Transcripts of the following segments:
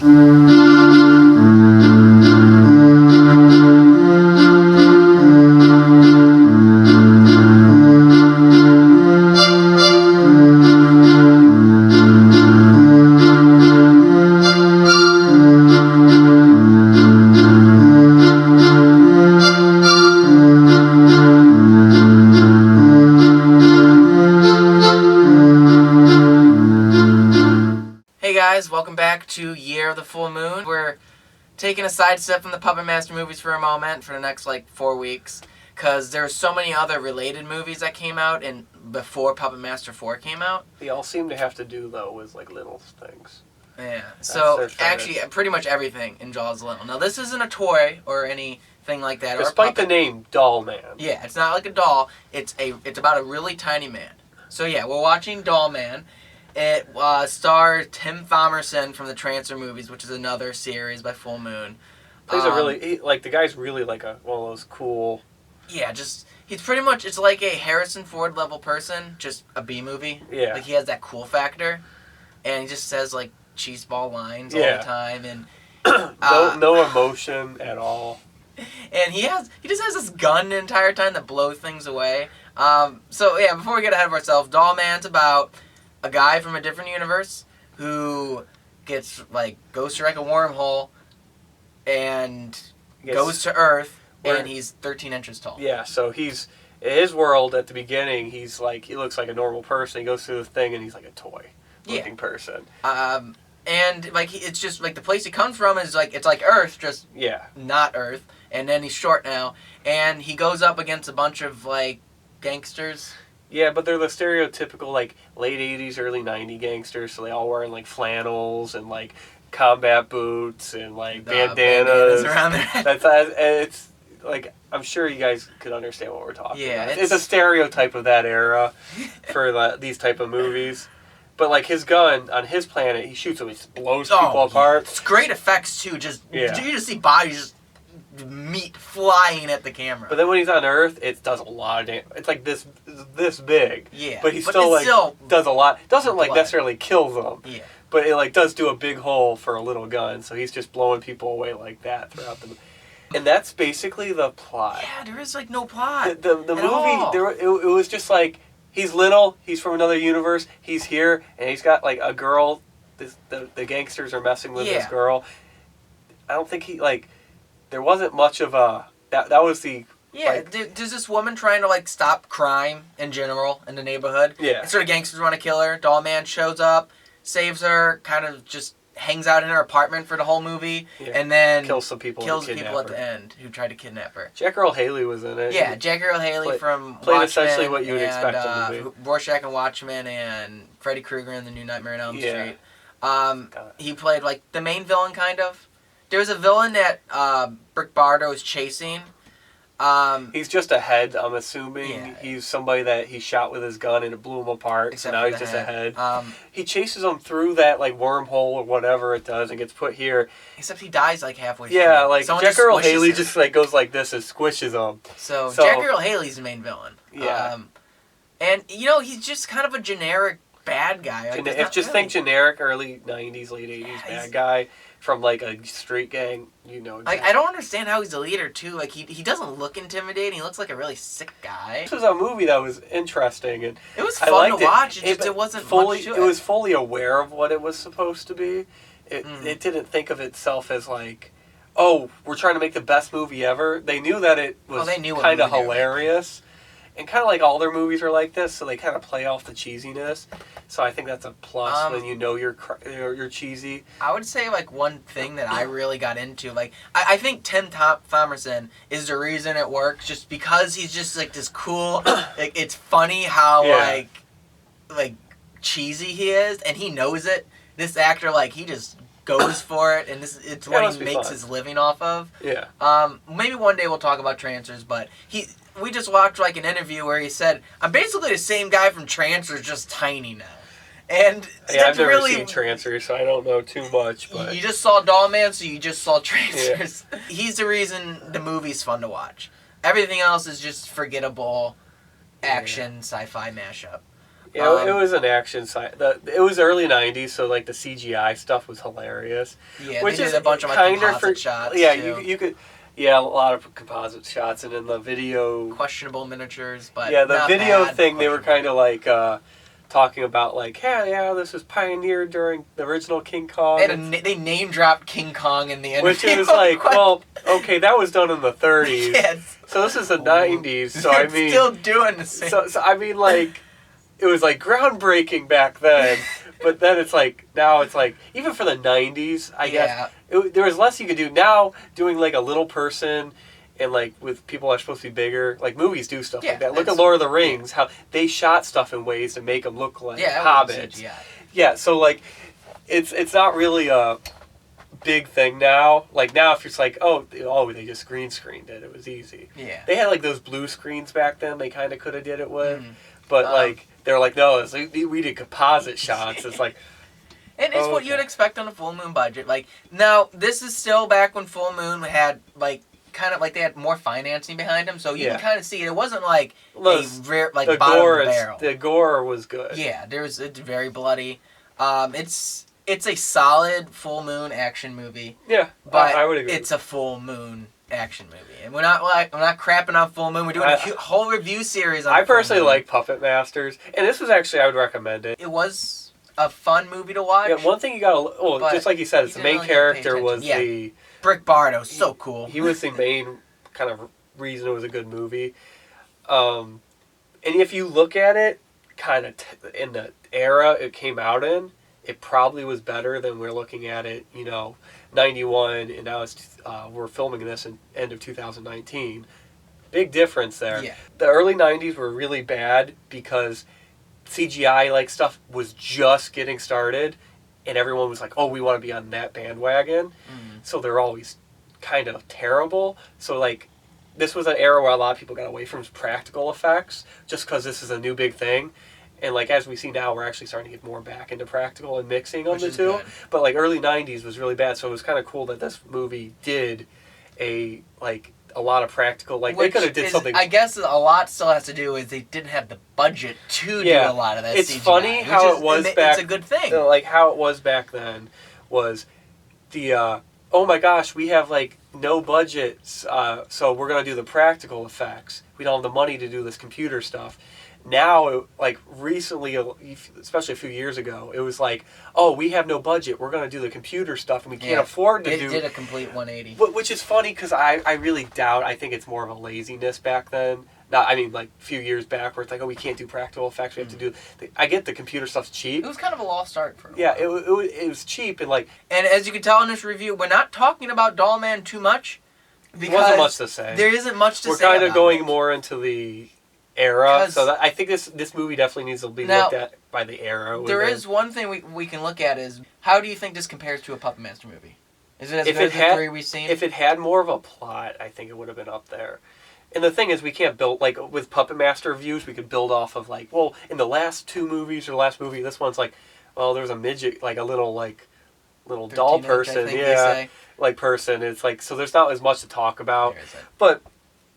Hey guys, welcome back to Year of the Full Moon. We're taking a sidestep from the Puppet Master movies for a moment for the next 4 weeks, because there are so many other related movies that came out and before Puppet Master 4 came out. They all seem to have to do though with little things. Yeah. So actually, pretty much everything in Jaws little. Now this isn't a toy or anything like that. Despite the name Dollman. Yeah, it's not like a doll. It's about a really tiny man. So yeah, we're watching Dollman. It stars Tim Thomerson from the Transfer movies, which is another series by Full Moon. He's the guy's really one of those cool. Yeah, he's pretty much, it's like a Harrison Ford level person, just a B movie. Yeah. He has that cool factor, and he just says cheeseball lines all the time, and no emotion at all. And he just has this gun the entire time that blows things away. So yeah, before we get ahead of ourselves, Dollman's about a guy from a different universe who goes to a wormhole and goes to Earth, and he's 13 inches tall. Yeah, so he's in his world at the beginning. He looks like a normal person. He goes through the thing, and he's like a toy-looking person. And it's just the place he comes from is it's like Earth, just not Earth. And then he's short now, and he goes up against a bunch of gangsters. Yeah, but they're the stereotypical late 80s, early 90s gangsters, so they all wearing flannels and combat boots and bandanas around their head. It's I'm sure you guys could understand what we're talking about. It's a stereotype of that era for these type of movies. But his gun on his planet, he shoots them, he blows people apart. It's great effects too. You just see bodies just meat flying at the camera. But then when he's on Earth, it does a lot of damage. It's this big. Yeah. But he still does a lot. Doesn't necessarily kill them. Yeah. But it does do a big hole for a little gun. So he's just blowing people away like that throughout the movie. And that's basically the plot. Yeah, there is no plot. The movie, it was just he's little, he's from another universe, he's here, and he's got a girl. The gangsters are messing with this girl. I don't think there wasn't much of a... That was the... Yeah, there's this woman trying to, stop crime in general in the neighborhood. Yeah. And sort of gangsters want to kill her. Dollman shows up, saves her, kind of just hangs out in her apartment for the whole movie, and then... Kills some people at the end who tried to kidnap her. Jack Earl Haley was in it. Yeah, Jack Earl Haley from played Watchmen, essentially what you would expect him to be. Rorschach in Watchmen and Freddy Krueger in The New Nightmare on Elm Street. He played, the main villain, kind of. There was a villain that Brick Bardo was chasing. He's just a head, I'm assuming. Yeah. He's somebody that he shot with his gun and it blew him apart, so now he's just a head. He chases him through that wormhole or whatever it does and gets put here. Except he dies halfway through. Yeah, Jack Earl Haley just goes like this and squishes him. So Jack Earl Haley's the main villain. Yeah. And, he's just kind of a generic bad guy. Think generic early 90s, late 80s bad guy. From a street gang, Exactly. I don't understand how he's a leader too. He doesn't look intimidating. He looks like a really sick guy. This was a movie that was interesting and it was fun to watch. It wasn't fully. Much to it was fully aware of what it was supposed to be. It didn't think of itself as we're trying to make the best movie ever. They knew that it was kind of hilarious. And kind of all their movies are like this, so they kind of play off the cheesiness. So I think that's a plus when you're cheesy. I would say one thing that I really got into, I think Tim Thomerson is the reason it works, just because he's just this cool. It's funny how cheesy he is, and he knows it. This actor he just goes for it, and it's what he makes his living off of. Yeah. Maybe one day we'll talk about Transfers, but we just watched an interview where he said, "I'm basically the same guy from Transfers, just tiny now." And I've never seen Transfers, so I don't know too much. But you just saw Dollman, so you just saw Transfers. Yeah. He's the reason the movie's fun to watch. Everything else is just forgettable action sci-fi mashup. Yeah, it was an action site. It was early '90s, so like the CGI stuff was hilarious. Yeah, which is a bunch of like composite shots. Yeah, too. you could. Yeah, a lot of composite shots, and then the video questionable miniatures, but yeah, the not video bad, thing they were kind of like talking about like, yeah, this was pioneered during the original King Kong. They name dropped King Kong in the interview. Which is like, well, okay, that was done in the 30s. Yes. So this is the 90s. So I mean, still doing the same. So I mean, like, it was like groundbreaking back then. But then it's like, now it's like, even for the 90s, I guess, there was less you could do. Now, doing like a little person and like with people that are supposed to be bigger, like movies do stuff like that. Look at Lord of the Rings, how they shot stuff in ways to make them look like hobbits. Yeah, so like, it's not really a big thing now. Like now, if it's like, oh, they just green screened it. It was easy. Yeah. They had like those blue screens back then. They kind of could have did it with, but like. They're like, no, it's like, we did composite shots. It's like... And it's what you'd expect on a Full Moon budget. Like, now, this is still back when Full Moon had, like, kind of like they had more financing behind them, so you can kind of see it. It wasn't like a rare, like, bottom of the barrel. The gore was good. Yeah, it's very bloody. It's a solid Full Moon action movie. Yeah, but I would agree. It's a Full Moon action movie, and we're not crapping on Full Moon. We're doing a whole review series on I personally like Puppet Masters, and this was actually, I would recommend it. It was a fun movie to watch. Yeah, one thing you gotta, just like you said, it's the main character was the... Brick Bardo, so cool. He was the main kind of reason it was a good movie. And if you look at it, kind of in the era it came out in, it probably was better than we're looking at it, 91, and now it's we're filming this in end of 2019. Big difference there. Yeah. The early 90s were really bad because CGI like stuff was just getting started, and everyone was like, oh, we want to be on that bandwagon. So they're always kind of terrible. So like, this was an era where a lot of people got away from practical effects just because this is a new big thing. And like, as we see now, we're actually starting to get more back into practical and mixing of the two. Good. But like early 90s was really bad, so it was kind of cool that this movie did a lot of practical, like they could have did something. I guess a lot still has to do is they didn't have the budget to do a lot of that. It's CGI, funny how it was back. It's a good thing. Like how it was back then was the oh my gosh, we have like no budget, so we're gonna do the practical effects. We don't have the money to do this computer stuff. Now, like recently, especially a few years ago, it was like, oh, we have no budget. We're going to do the computer stuff, and we can't afford to do... It did a complete 180. Which is funny, because I really doubt... I think it's more of a laziness back then. Not, I mean, like, a few years back, where it's like, oh, we can't do practical effects. We have to do... I get the computer stuff's cheap. It was kind of a lost art for a while. Yeah, it was cheap, and like... And as you can tell in this review, we're not talking about Dollman too much. There wasn't much to say. There isn't much to say. We're kind of going more into the... era, so I think this movie definitely needs to be looked at by the era. There is one thing we can look at is, how do you think this compares to a Puppet Master movie? Is it as good as the three we've seen? If it had more of a plot, I think it would have been up there. And the thing is, we can't build, like, with Puppet Master reviews, we could build off of, like, well, in the last two movies, or the last movie, this one's like, well, there's a midget, like, a little doll person, like, person. It's like, so there's not as much to talk about. But...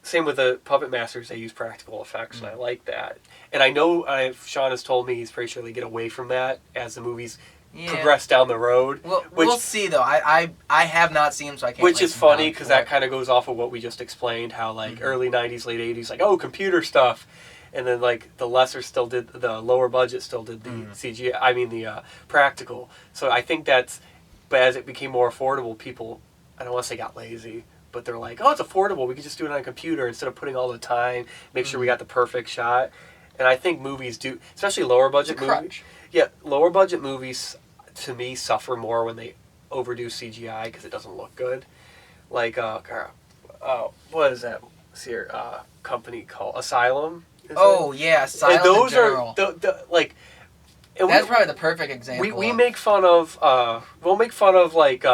same with the Puppet Masters, they use practical effects, and I like that. And I know Sean has told me he's pretty sure they get away from that as the movies progress down the road. Well, we'll see, though. I have not seen them, so I can't... Which is funny, because that kind of goes off of what we just explained, how, like, early 90s, late 80s, like, oh, computer stuff. And then, like, the lower budget still did the CGI, I mean, the practical. So I think that's... But as it became more affordable, people, I don't want to say got lazy, but they're like, oh, it's affordable. We can just do it on a computer instead of putting all the time, make sure we got the perfect shot. And I think movies do, especially lower budget movies. Yeah, lower budget movies, to me, suffer more when they overdo CGI because it doesn't look good. Like, what is that company called? Asylum? Asylum. And those are like... That's probably the perfect example. We make fun of, we'll make fun of, like,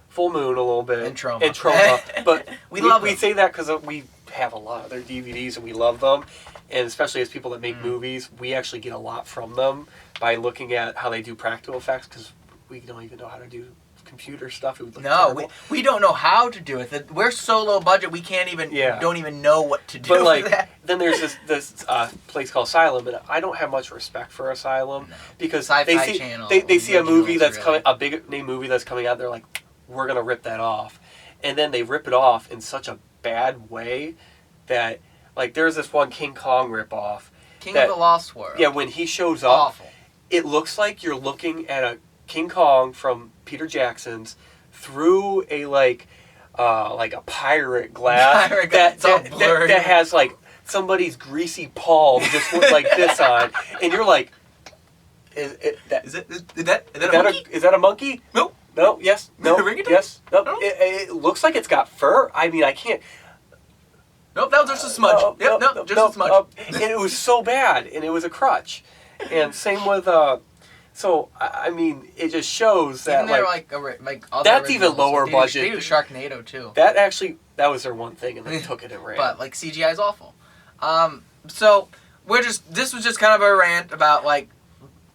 Full Moon a little bit. And Trauma. But we say that because we have a lot of their DVDs and we love them. And especially as people that make movies, we actually get a lot from them by looking at how they do practical effects because we don't even know how to do computer stuff, it would look terrible. We don't know how to do it. We're so low budget, we can't even, don't even know what to do but like, that. Then there's this place called Asylum, and I don't have much respect for Asylum, because Sci-Fi channel, they see a movie that's coming, a big name movie that's coming out, they're like, we're going to rip that off. And then they rip it off in such a bad way that, like, there's this one King Kong ripoff. King of the Lost World. Yeah, when he shows up, awful. It looks like you're looking at a King Kong from Peter Jackson's through a a pirate glass that has like somebody's greasy palm just with like this on, and you're like, is that a monkey? Nope. No. Yes. No. Yes. Nope. It looks like it's got fur. I mean, I can't. Nope, that was just a smudge. Just a smudge. And it was so bad, and it was a crutch. And same with, so, I mean, it just shows that, that's even lower budget. They do Sharknado, too. That was their one thing, and they took it and ran. But, CGI is awful. So, this was just kind of a rant about,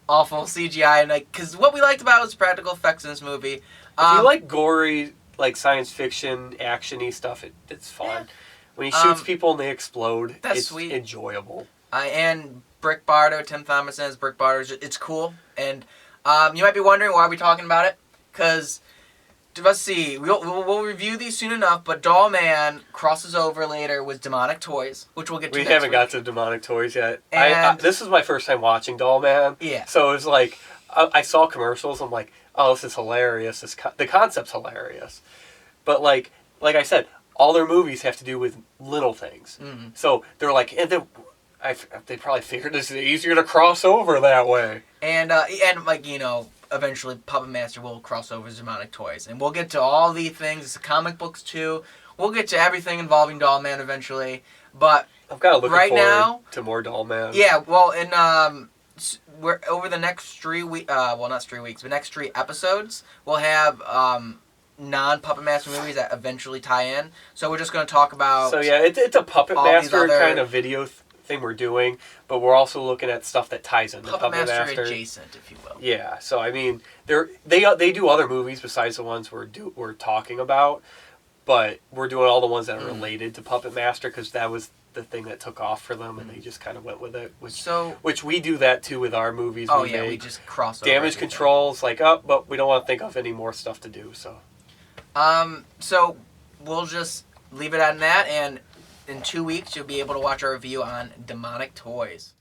awful CGI, and, because what we liked about was practical effects in this movie. If you like gory, science fiction, action-y stuff, it's fun. Yeah. When he shoots people and they explode, it's sweet. Enjoyable. And Brick Bardo, Tim Thomerson as Brick Bardo, it's cool. And you might be wondering why we're talking about it. Because, let's see, we'll review these soon enough, but Dollman crosses over later with Demonic Toys, which we'll get to next week. We haven't got to Demonic Toys yet. And this is my first time watching Dollman. Yeah. So it was I saw commercials, I'm like, oh, this is hilarious. The concept's hilarious. But like I said, all their movies have to do with little things. Mm-hmm. So they're like, they probably figured it's easier to cross over that way. And eventually Puppet Master will cross over Demonic Toys. And we'll get to all the things, comic books too. We'll get to everything involving Dollman eventually. But I've got to look forward to more Dollman. Yeah, well, we're over the next 3 weeks, not 3 weeks, but next 3 episodes, we'll have non-Puppet Master movies that eventually tie in. So we're just going to talk about... So yeah, it's a Puppet Master kind of video thing we're doing, but we're also looking at stuff that ties into Puppet Master adjacent, if you will. Yeah, so I mean, they do other movies besides the ones we're talking about, but we're doing all the ones that are related to Puppet Master because that was the thing that took off for them, and they just kind of went with it. Which we do that too with our movies. We just cross over Damage Control's but we don't want to think of any more stuff to do. So we'll just leave it at that, and in 2 weeks you'll be able to watch our review on Demonic Toys.